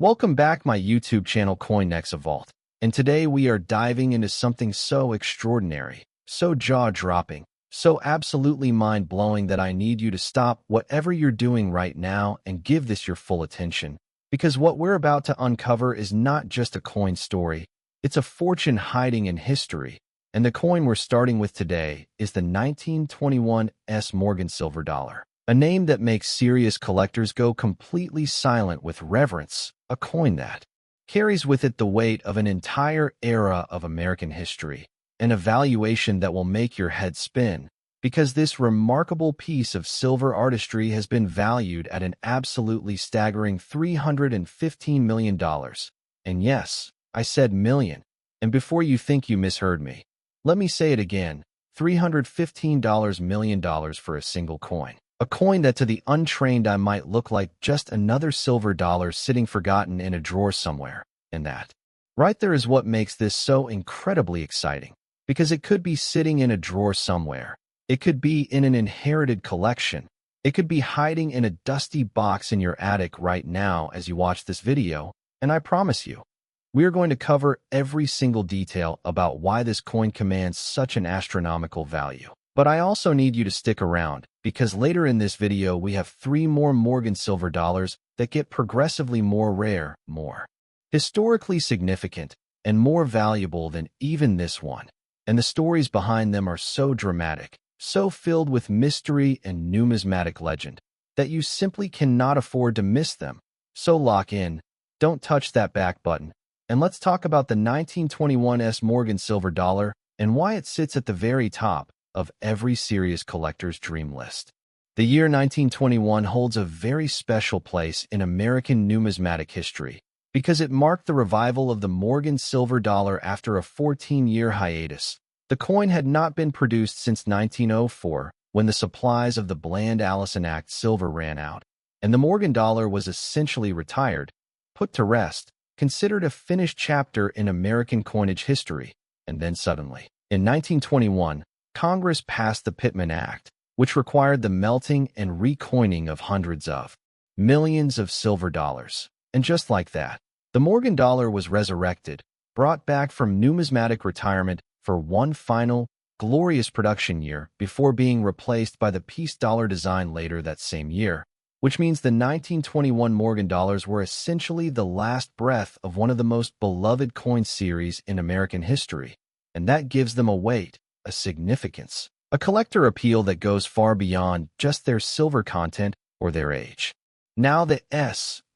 Welcome back my YouTube channel Vault, and today we are diving into something so extraordinary, so jaw-dropping, so absolutely mind-blowing that I need you to stop whatever you're doing right now and give this your full attention, because what we're about to uncover is not just a coin story, it's a fortune hiding in history, and the coin we're starting with today is the 1921 Morgan silver dollar. A name that makes serious collectors go completely silent with reverence, a coin that carries with it the weight of an entire era of American history, an evaluation that will make your head spin, because this remarkable piece of silver artistry has been valued at an absolutely staggering $315 million. And yes, I said million, and before you think you misheard me, let me say it again, $315 million for a single coin. A coin that to the untrained eye might look like just another silver dollar sitting forgotten in a drawer somewhere. And that, right there, is what makes this so incredibly exciting. Because it could be sitting in a drawer somewhere. It could be in an inherited collection. It could be hiding in a dusty box in your attic right now as you watch this video. And I promise you, we are going to cover every single detail about why this coin commands such an astronomical value. But I also need you to stick around, because later in this video we have 3 more Morgan silver dollars that get progressively more rare, more historically significant, and more valuable than even this one. And the stories behind them are so dramatic, so filled with mystery and numismatic legend, that you simply cannot afford to miss them. So lock in, don't touch that back button, and let's talk about the 1921 Morgan silver dollar and why it sits at the very top of every serious collector's dream list. The year 1921 holds a very special place in American numismatic history because it marked the revival of the Morgan silver dollar after a 14-year hiatus. The coin had not been produced since 1904, when the supplies of the Bland Allison Act silver ran out, and the Morgan dollar was essentially retired, put to rest, considered a finished chapter in American coinage history. And then suddenly, in 1921, Congress passed the Pittman Act, which required the melting and recoining of hundreds of millions of silver dollars. And just like that, the Morgan dollar was resurrected, brought back from numismatic retirement for one final, glorious production year before being replaced by the peace dollar design later that same year, which means the 1921 Morgan dollars were essentially the last breath of one of the most beloved coin series in American history, and that gives them a weight, a significance, a collector appeal that goes far beyond just their silver content or their age. Now the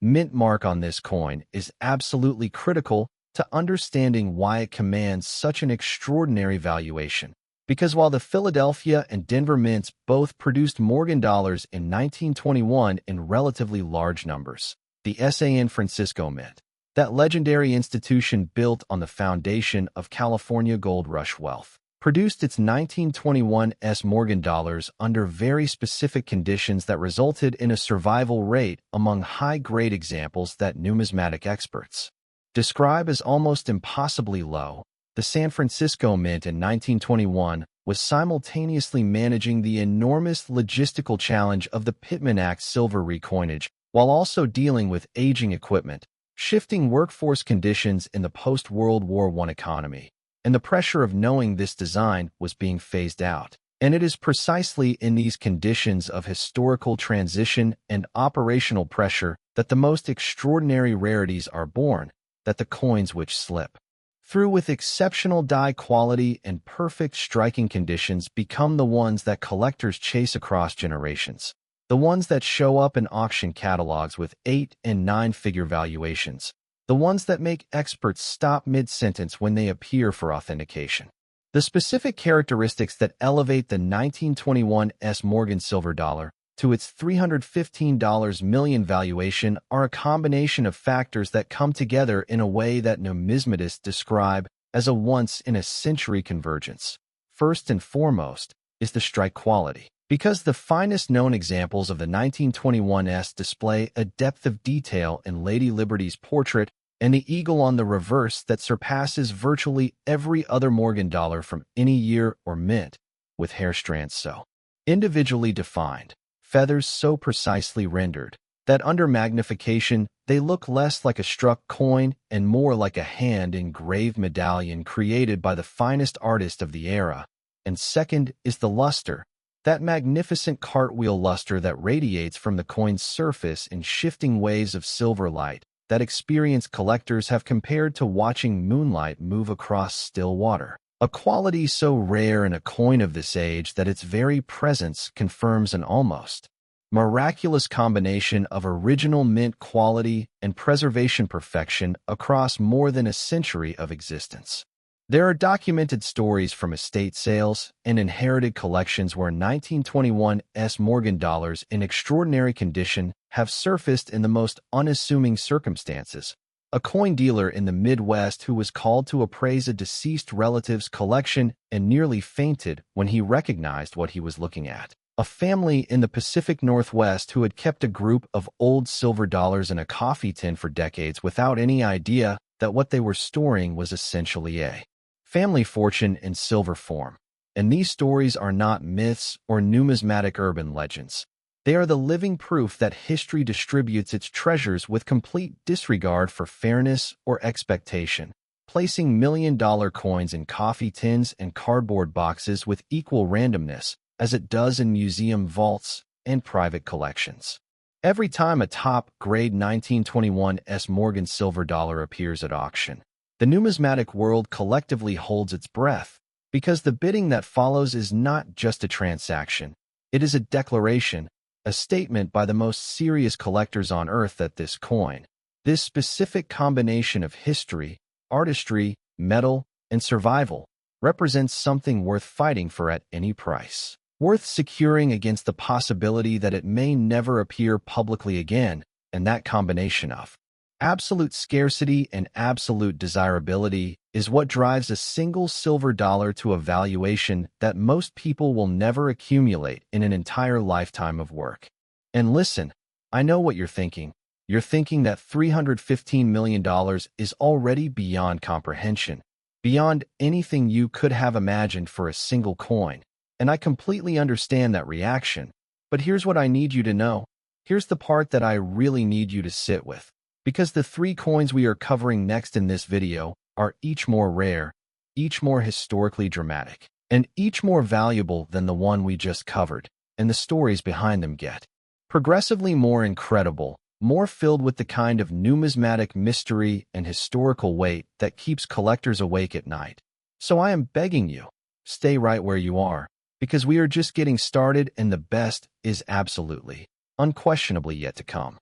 mint mark on this coin is absolutely critical to understanding why it commands such an extraordinary valuation. Because while the Philadelphia and Denver mints both produced Morgan dollars in 1921 in relatively large numbers, the San Francisco Mint, that legendary institution built on the foundation of California gold rush wealth, produced its 1921 Morgan dollars under very specific conditions that resulted in a survival rate among high-grade examples that numismatic experts describe as almost impossibly low. The San Francisco Mint in 1921 was simultaneously managing the enormous logistical challenge of the Pittman Act silver recoinage while also dealing with aging equipment, shifting workforce conditions in the post-World War I economy, and the pressure of knowing this design was being phased out. And it is precisely in these conditions of historical transition and operational pressure that the most extraordinary rarities are born, that the coins which slip through with exceptional die quality and perfect striking conditions become the ones that collectors chase across generations, the ones that show up in auction catalogs with 8- and 9-figure valuations, the ones that make experts stop mid-sentence when they appear for authentication. The specific characteristics that elevate the 1921 Morgan silver dollar to its $315 million valuation are a combination of factors that come together in a way that numismatists describe as a once-in-a-century convergence. First and foremost is the strike quality, because the finest known examples of the 1921 display a depth of detail in Lady Liberty's portrait and the eagle on the reverse that surpasses virtually every other Morgan dollar from any year or mint, with hair strands so individually defined, feathers so precisely rendered, that under magnification, they look less like a struck coin and more like a hand-engraved medallion created by the finest artist of the era. And second is the luster, that magnificent cartwheel luster that radiates from the coin's surface in shifting waves of silver light that experienced collectors have compared to watching moonlight move across still water. A quality so rare in a coin of this age that its very presence confirms an almost miraculous combination of original mint quality and preservation perfection across more than a century of existence. There are documented stories from estate sales and inherited collections where 1921 S. Morgan dollars in extraordinary condition have surfaced in the most unassuming circumstances. A coin dealer in the Midwest who was called to appraise a deceased relative's collection and nearly fainted when he recognized what he was looking at. A family in the Pacific Northwest who had kept a group of old silver dollars in a coffee tin for decades without any idea that what they were storing was essentially a family fortune in silver form. And these stories are not myths or numismatic urban legends. They are the living proof that history distributes its treasures with complete disregard for fairness or expectation, placing million-dollar coins in coffee tins and cardboard boxes with equal randomness as it does in museum vaults and private collections. Every time a top-grade 1921 S. Morgan silver dollar appears at auction, the numismatic world collectively holds its breath, because the bidding that follows is not just a transaction. It is a declaration, a statement by the most serious collectors on earth that this coin, this specific combination of history, artistry, metal, and survival, represents something worth fighting for at any price, worth securing against the possibility that it may never appear publicly again, and that combination of absolute scarcity and absolute desirability is what drives a single silver dollar to a valuation that most people will never accumulate in an entire lifetime of work. And listen, I know what you're thinking. You're thinking that $315 million is already beyond comprehension, beyond anything you could have imagined for a single coin. And I completely understand that reaction. But here's what I need you to know. Here's the part that I really need you to sit with. Because the three coins we are covering next in this video are each more rare, each more historically dramatic, and each more valuable than the one we just covered, and the stories behind them get progressively more incredible, more filled with the kind of numismatic mystery and historical weight that keeps collectors awake at night. So I am begging you, stay right where you are, because we are just getting started and the best is absolutely, unquestionably yet to come.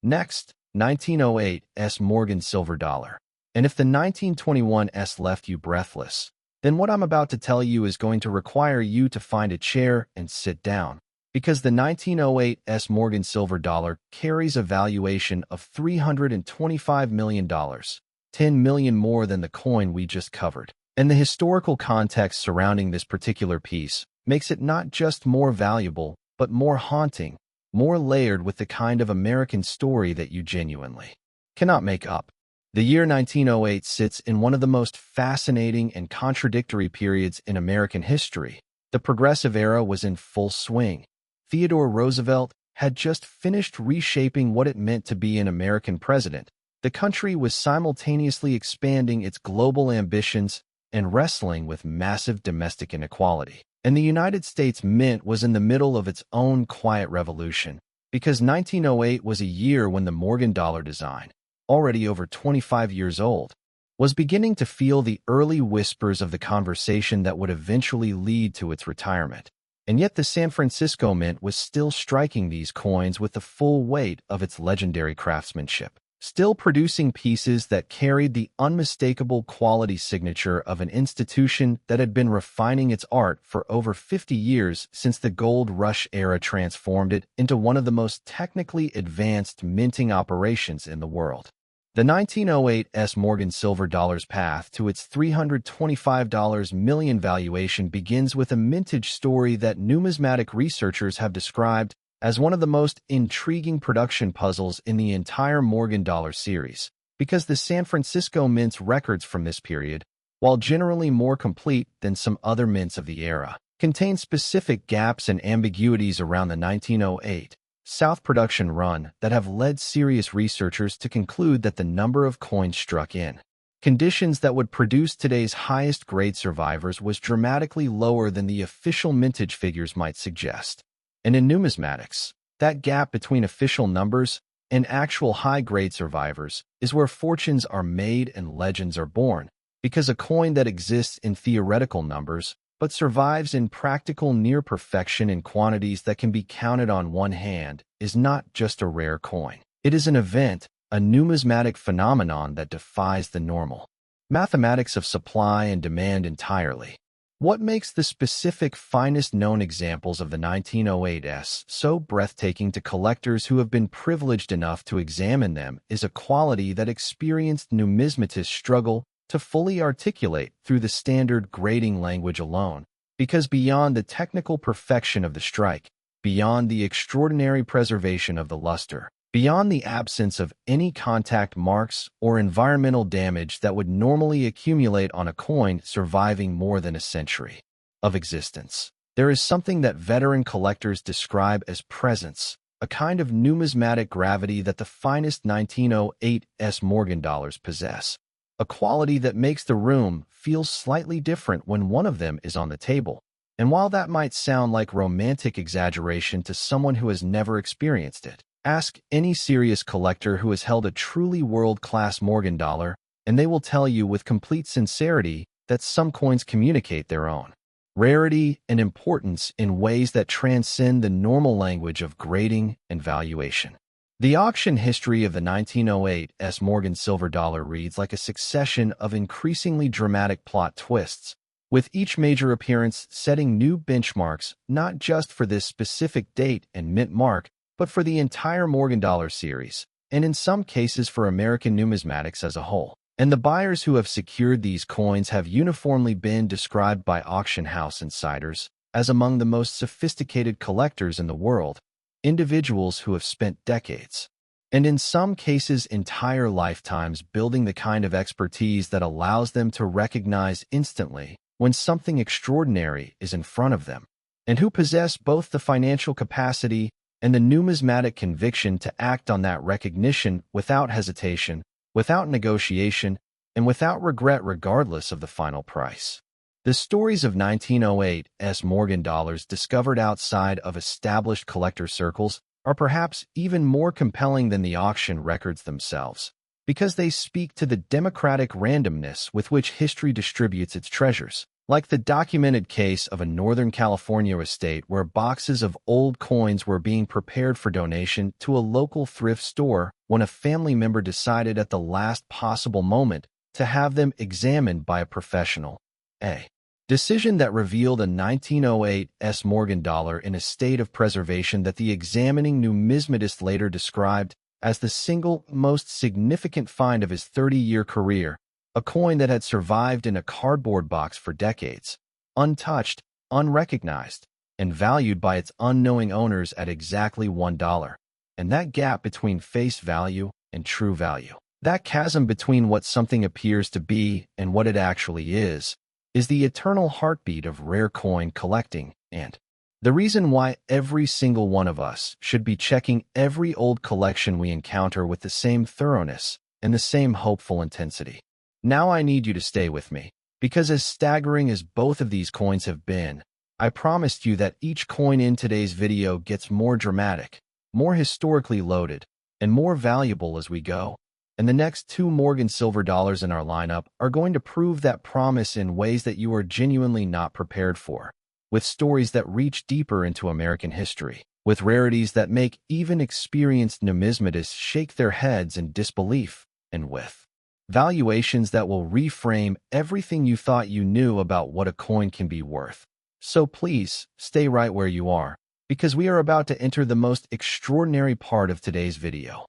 Next, 1908 S. Morgan silver dollar. And if the 1921 S left you breathless, then what I'm about to tell you is going to require you to find a chair and sit down, because the 1908 S. Morgan silver dollar carries a valuation of $325 million, $10 million more than the coin we just covered. And the historical context surrounding this particular piece makes it not just more valuable, but more haunting, more layered with the kind of American story that you genuinely cannot make up. The year 1908 sits in one of the most fascinating and contradictory periods in American history. The Progressive Era was in full swing. Theodore Roosevelt had just finished reshaping what it meant to be an American president. The country was simultaneously expanding its global ambitions and wrestling with massive domestic inequality. And the United States Mint was in the middle of its own quiet revolution, because 1908 was a year when the Morgan dollar design, already over 25 years old, was beginning to feel the early whispers of the conversation that would eventually lead to its retirement. And yet the San Francisco Mint was still striking these coins with the full weight of its legendary craftsmanship, still producing pieces that carried the unmistakable quality signature of an institution that had been refining its art for over 50 years since the gold rush era transformed it into one of the most technically advanced minting operations in the world. The 1908 S. Morgan silver dollar's path to its $325 million valuation begins with a mintage story that numismatic researchers have described as one of the most intriguing production puzzles in the entire Morgan dollar series, because the San Francisco Mint's records from this period, while generally more complete than some other mints of the era, contain specific gaps and ambiguities around the 1908 South production run that have led serious researchers to conclude that the number of coins struck in conditions that would produce today's highest grade survivors was dramatically lower than the official mintage figures might suggest. And in numismatics, that gap between official numbers and actual high-grade survivors is where fortunes are made and legends are born, because a coin that exists in theoretical numbers but survives in practical near perfection in quantities that can be counted on one hand is not just a rare coin. It is an event, a numismatic phenomenon that defies the normal mathematics of supply and demand entirely. What makes the specific finest known examples of the 1908s so breathtaking to collectors who have been privileged enough to examine them is a quality that experienced numismatists struggle to fully articulate through the standard grading language alone, because beyond the technical perfection of the strike, beyond the extraordinary preservation of the luster, beyond the absence of any contact marks or environmental damage that would normally accumulate on a coin surviving more than a century of existence, there is something that veteran collectors describe as presence, a kind of numismatic gravity that the finest 1908s Morgan dollars possess, a quality that makes the room feel slightly different when one of them is on the table. And while that might sound like romantic exaggeration to someone who has never experienced it, ask any serious collector who has held a truly world-class Morgan dollar, and they will tell you with complete sincerity that some coins communicate their own rarity and importance in ways that transcend the normal language of grading and valuation. The auction history of the 1908s Morgan silver dollar reads like a succession of increasingly dramatic plot twists, with each major appearance setting new benchmarks not just for this specific date and mint mark, but for the entire Morgan dollar series, and in some cases for American numismatics as a whole. And the buyers who have secured these coins have uniformly been described by auction house insiders as among the most sophisticated collectors in the world, individuals who have spent decades, and in some cases entire lifetimes, building the kind of expertise that allows them to recognize instantly when something extraordinary is in front of them, and who possess both the financial capacity and the numismatic conviction to act on that recognition without hesitation, without negotiation, and without regret regardless of the final price. The stories of 1908s Morgan dollars discovered outside of established collector circles are perhaps even more compelling than the auction records themselves, because they speak to the democratic randomness with which history distributes its treasures, like the documented case of a Northern California estate where boxes of old coins were being prepared for donation to a local thrift store when a family member decided at the last possible moment to have them examined by a professional. A decision that revealed a 1908s Morgan dollar in a state of preservation that the examining numismatist later described as the single most significant find of his 30-year career, a coin that had survived in a cardboard box for decades, untouched, unrecognized, and valued by its unknowing owners at exactly $1. And that gap between face value and true value, that chasm between what something appears to be and what it actually is the eternal heartbeat of rare coin collecting, and the reason why every single one of us should be checking every old collection we encounter with the same thoroughness and the same hopeful intensity. Now I need you to stay with me, because as staggering as both of these coins have been, I promised you that each coin in today's video gets more dramatic, more historically loaded, and more valuable as we go. And the next two Morgan silver dollars in our lineup are going to prove that promise in ways that you are genuinely not prepared for, with stories that reach deeper into American history, with rarities that make even experienced numismatists shake their heads in disbelief, and with valuations that will reframe everything you thought you knew about what a coin can be worth. So please, stay right where you are, because we are about to enter the most extraordinary part of today's video.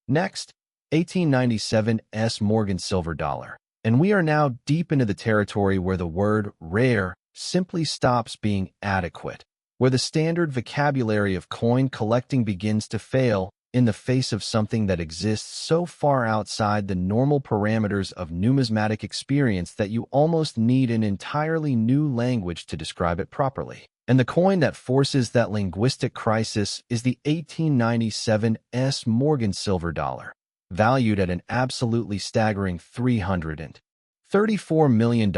Next, 1897s Morgan silver dollar. And we are now deep into the territory where the word rare simply stops being adequate, where the standard vocabulary of coin collecting begins to fail, in the face of something that exists so far outside the normal parameters of numismatic experience that you almost need an entirely new language to describe it properly. And the coin that forces that linguistic crisis is the 1897 Morgan silver dollar, valued at an absolutely staggering $334 million.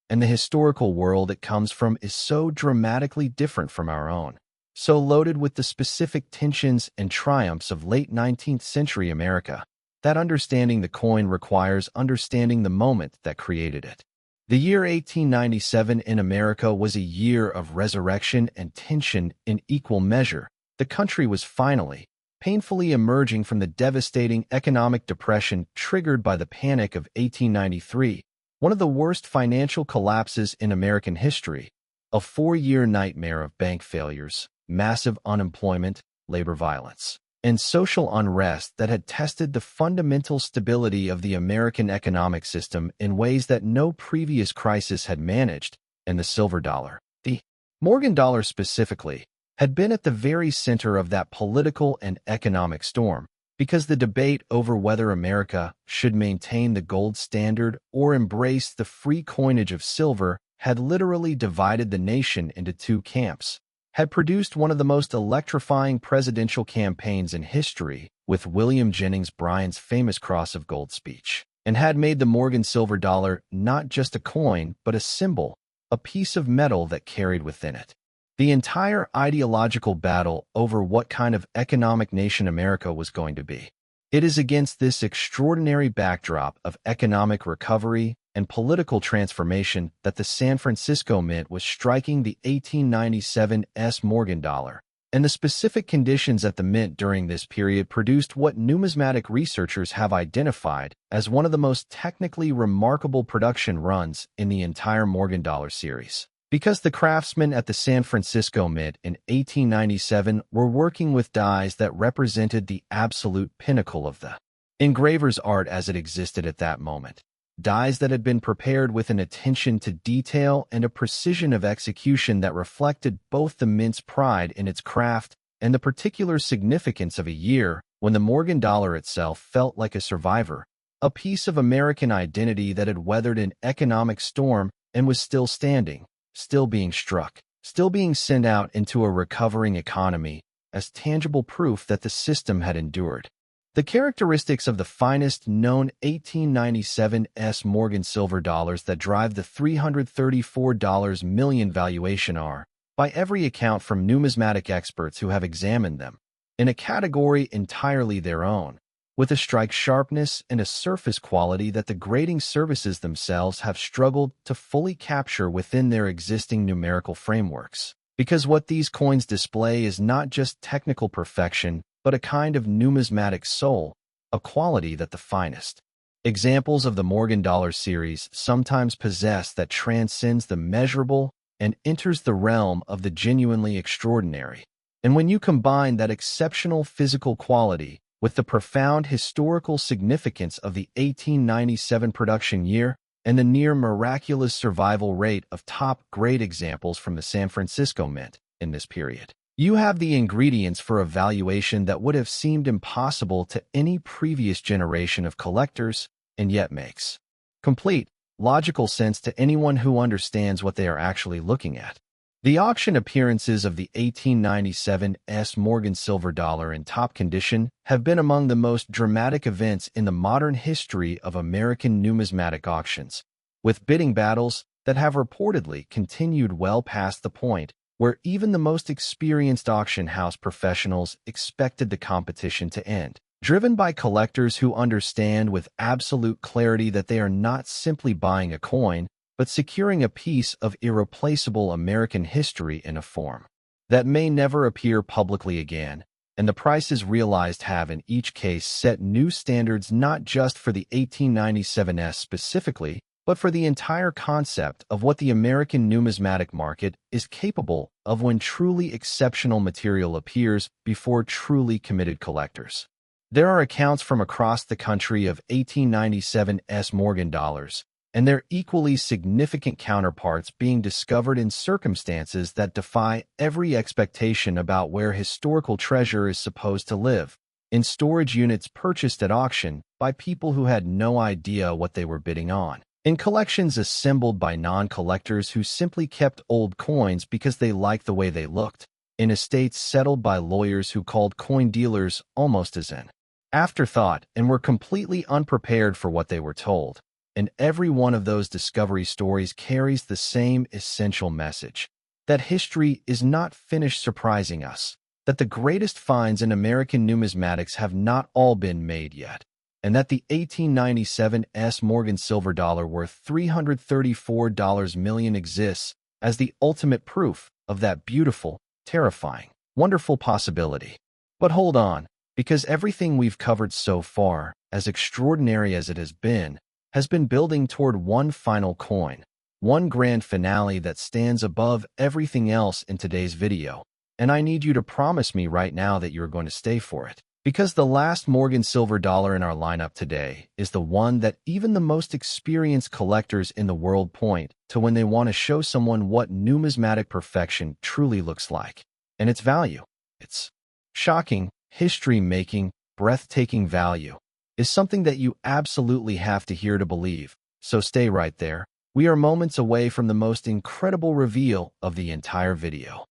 And the historical world it comes from is so dramatically different from our own, so loaded with the specific tensions and triumphs of late 19th century America, that understanding the coin requires understanding the moment that created it. The year 1897 in America was a year of resurrection and tension in equal measure. The country was finally, painfully emerging from the devastating economic depression triggered by the Panic of 1893, one of the worst financial collapses in American history, a 4-year nightmare of bank failures, massive unemployment, labor violence, and social unrest that had tested the fundamental stability of the American economic system in ways that no previous crisis had managed. And the silver dollar, the Morgan dollar specifically, had been at the very center of that political and economic storm, because the debate over whether America should maintain the gold standard or embrace the free coinage of silver had literally divided the nation into two camps, had produced one of the most electrifying presidential campaigns in history with William Jennings Bryan's famous Cross of Gold speech, and had made the Morgan silver dollar not just a coin but a symbol, a piece of metal that carried within it the entire ideological battle over what kind of economic nation America was going to be. It is against this extraordinary backdrop of economic recovery and political transformation that the San Francisco Mint was striking the 1897 Morgan dollar, and the specific conditions at the Mint during this period produced what numismatic researchers have identified as one of the most technically remarkable production runs in the entire Morgan dollar series. Because the craftsmen at the San Francisco Mint in 1897 were working with dies that represented the absolute pinnacle of the engraver's art as it existed at that moment. Dies that had been prepared with an attention to detail and a precision of execution that reflected both the Mint's pride in its craft and the particular significance of a year when the Morgan dollar itself felt like a survivor, a piece of American identity that had weathered an economic storm and was still standing, still being struck, still being sent out into a recovering economy as tangible proof that the system had endured. The characteristics of the finest known 1897 Morgan silver dollars that drive the $334 million valuation are, by every account from numismatic experts who have examined them, in a category entirely their own, with a strike sharpness and a surface quality that the grading services themselves have struggled to fully capture within their existing numerical frameworks. Because what these coins display is not just technical perfection, but a kind of numismatic soul, a quality that the finest examples of the Morgan dollar series sometimes possess that transcends the measurable and enters the realm of the genuinely extraordinary. And when you combine that exceptional physical quality with the profound historical significance of the 1897 production year and the near-miraculous survival rate of top-grade examples from the San Francisco Mint in this period, you have the ingredients for a valuation that would have seemed impossible to any previous generation of collectors and yet makes complete, logical sense to anyone who understands what they are actually looking at. The auction appearances of the 1897 Morgan silver dollar in top condition have been among the most dramatic events in the modern history of American numismatic auctions, with bidding battles that have reportedly continued well past the point where even the most experienced auction house professionals expected the competition to end, driven by collectors who understand with absolute clarity that they are not simply buying a coin, but securing a piece of irreplaceable American history in a form that may never appear publicly again, and the prices realized have in each case set new standards not just for the 1897 specifically, but for the entire concept of what the American numismatic market is capable of when truly exceptional material appears before truly committed collectors. There are accounts from across the country of 1897 Morgan dollars, and their equally significant counterparts being discovered in circumstances that defy every expectation about where historical treasure is supposed to live. in storage units purchased at auction by people who had no idea what they were bidding on, in collections assembled by non-collectors who simply kept old coins because they liked the way they looked, in estates settled by lawyers who called coin dealers almost as an afterthought and were completely unprepared for what they were told. And every one of those discovery stories carries the same essential message: that history is not finished surprising us, that the greatest finds in American numismatics have not all been made yet, and that the 1897 S. Morgan silver dollar worth $334 million exists as the ultimate proof of that beautiful, terrifying, wonderful possibility. But hold on, because everything we've covered so far, as extraordinary as it has been building toward one final coin, one grand finale that stands above everything else in today's video. And I need you to promise me right now that you're going to stay for it. Because the last Morgan silver dollar in our lineup today is the one that even the most experienced collectors in the world point to when they want to show someone what numismatic perfection truly looks like. And its value, its shocking, history-making, breathtaking value, is something that you absolutely have to hear to believe. So stay right there. We are moments away from the most incredible reveal of the entire video.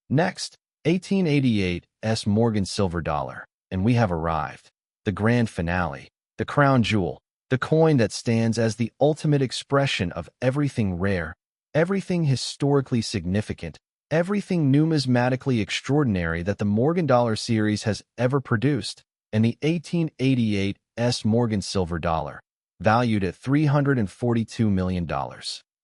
Next, 1888 S. Morgan silver dollar. And we have arrived. The grand finale, the crown jewel, the coin that stands as the ultimate expression of everything rare, everything historically significant, everything numismatically extraordinary that the Morgan dollar series has ever produced. And the 1888 S. Morgan silver dollar, valued at $342 million,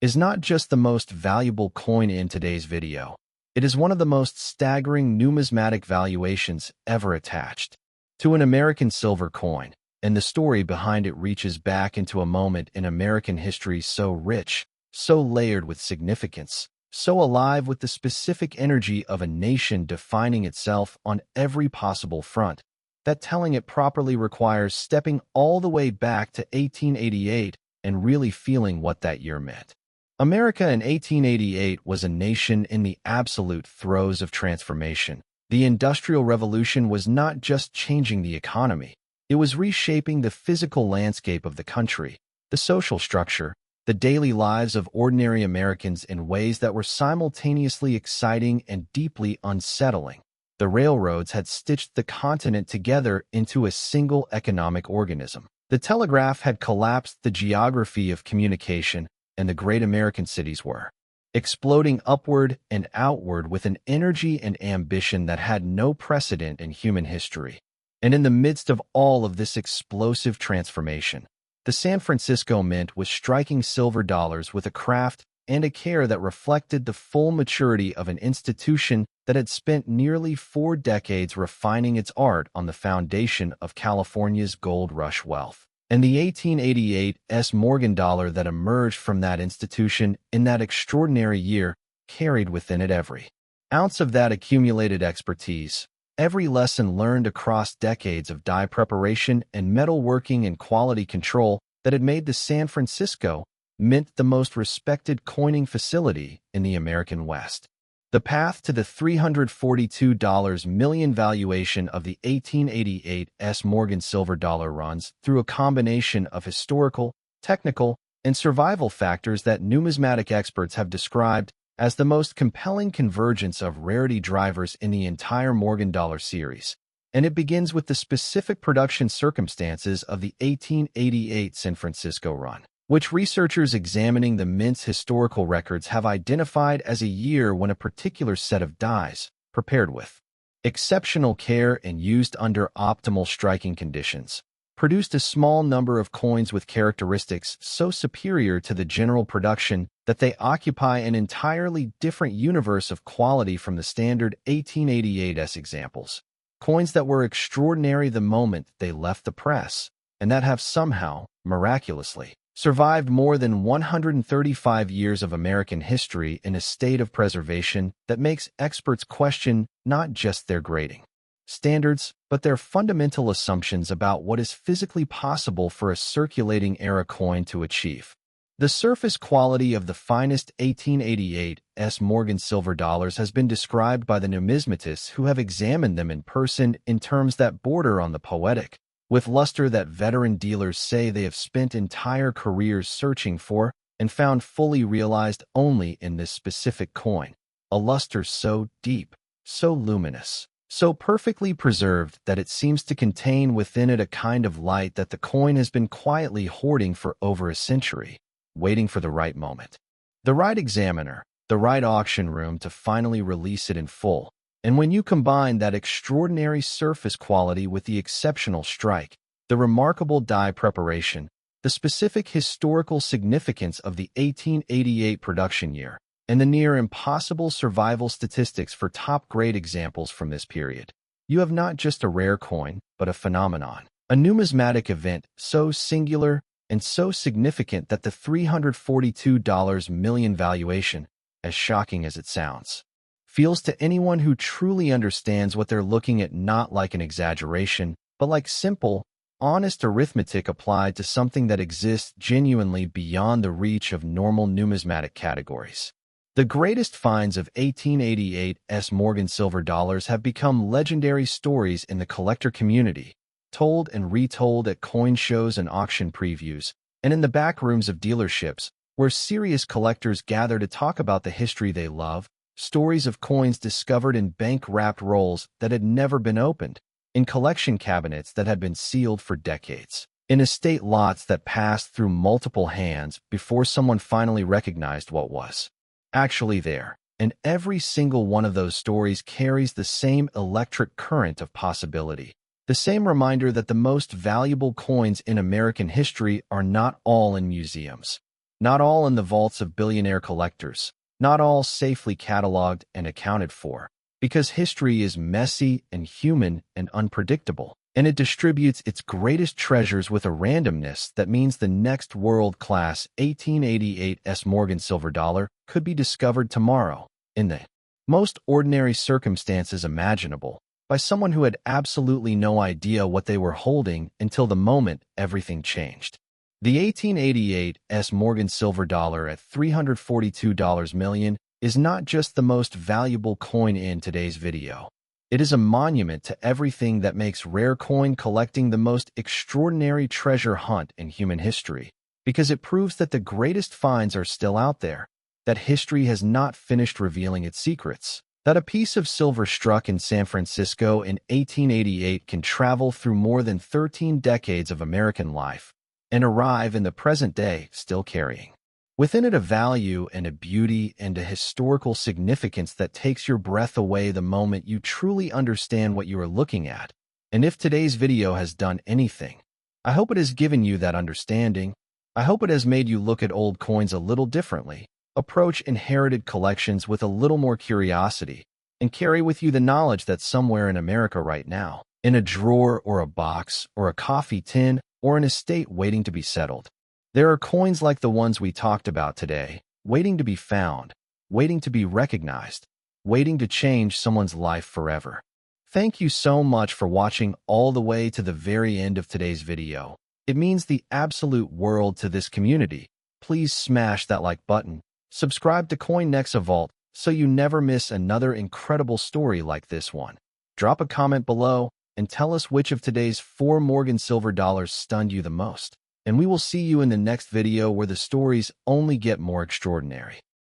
is not just the most valuable coin in today's video. It is one of the most staggering numismatic valuations ever attached to an American silver coin, and the story behind it reaches back into a moment in American history so rich, so layered with significance, so alive with the specific energy of a nation defining itself on every possible front, that telling it properly requires stepping all the way back to 1888 and really feeling what that year meant. America in 1888 was a nation in the absolute throes of transformation. The Industrial Revolution was not just changing the economy, it was reshaping the physical landscape of the country, the social structure, the daily lives of ordinary Americans in ways that were simultaneously exciting and deeply unsettling. The railroads had stitched the continent together into a single economic organism. The telegraph had collapsed the geography of communication, and the great American cities were exploding upward and outward with an energy and ambition that had no precedent in human history. And in the midst of all of this explosive transformation, the San Francisco Mint was striking silver dollars with a craft and a care that reflected the full maturity of an institution that had spent nearly 4 decades refining its art on the foundation of California's gold rush wealth. And the 1888 S. Morgan dollar that emerged from that institution in that extraordinary year carried within it every ounce of that accumulated expertise, every lesson learned across decades of die preparation and metalworking and quality control that had made the San Francisco Mint the most respected coining facility in the American West. The path to the $342 million valuation of the 1888 S. Morgan silver dollar runs through a combination of historical, technical, and survival factors that numismatic experts have described as the most compelling convergence of rarity drivers in the entire Morgan dollar series. And it begins with the specific production circumstances of the 1888 San Francisco run, which researchers examining the Mint's historical records have identified as a year when a particular set of dies, prepared with exceptional care and used under optimal striking conditions, produced a small number of coins with characteristics so superior to the general production that they occupy an entirely different universe of quality from the standard 1888's examples. Coins that were extraordinary the moment they left the press, and that have somehow, miraculously, survived more than 135 years of American history in a state of preservation that makes experts question not just their grading standards, but their fundamental assumptions about what is physically possible for a circulating era coin to achieve. The surface quality of the finest 1888 Morgan silver dollars has been described by the numismatists who have examined them in person in terms that border on the poetic, with luster that veteran dealers say they have spent entire careers searching for and found fully realized only in this specific coin. A luster so deep, so luminous, so perfectly preserved that it seems to contain within it a kind of light that the coin has been quietly hoarding for over a century, waiting for the right moment, the right examiner, the right auction room to finally release it in full. And when you combine that extraordinary surface quality with the exceptional strike, the remarkable die preparation, the specific historical significance of the 1888 production year, and the near impossible survival statistics for top-grade examples from this period, you have not just a rare coin, but a phenomenon, a numismatic event so singular and so significant that the $342 million valuation, as shocking as it sounds, feels to anyone who truly understands what they're looking at not like an exaggeration, but like simple, honest arithmetic applied to something that exists genuinely beyond the reach of normal numismatic categories. The greatest finds of 1888 Morgan silver dollars have become legendary stories in the collector community, told and retold at coin shows and auction previews, and in the back rooms of dealerships, where serious collectors gather to talk about the history they love, stories of coins discovered in bank-wrapped rolls that had never been opened, in collection cabinets that had been sealed for decades, in estate lots that passed through multiple hands before someone finally recognized what was actually there. And every single one of those stories carries the same electric current of possibility. The same reminder that the most valuable coins in American history are not all in museums, not all in the vaults of billionaire collectors, not all safely cataloged and accounted for, because history is messy and human and unpredictable, and it distributes its greatest treasures with a randomness that means the next world-class 1888 Morgan silver dollar could be discovered tomorrow, in the most ordinary circumstances imaginable, by someone who had absolutely no idea what they were holding until the moment everything changed. The 1888 Morgan silver dollar at $342 million is not just the most valuable coin in today's video. It is a monument to everything that makes rare coin collecting the most extraordinary treasure hunt in human history, because it proves that the greatest finds are still out there, that history has not finished revealing its secrets, that a piece of silver struck in San Francisco in 1888 can travel through more than 13 decades of American life and arrive in the present day still carrying within it a value and a beauty and a historical significance that takes your breath away the moment you truly understand what you are looking at. And if today's video has done anything, I hope it has given you that understanding. I hope it has made you look at old coins a little differently, approach inherited collections with a little more curiosity, and carry with you the knowledge that somewhere in America right now, in a drawer or a box or a coffee tin or an estate waiting to be settled, there are coins like the ones we talked about today, waiting to be found, waiting to be recognized, waiting to change someone's life forever. Thank you so much for watching all the way to the very end of today's video. It means the absolute world to this community. Please smash that like button. Subscribe to Coinex Vault so you never miss another incredible story like this one. Drop a comment below and tell us which of today's 4 Morgan silver dollars stunned you the most. And we will see you in the next video where the stories only get more extraordinary.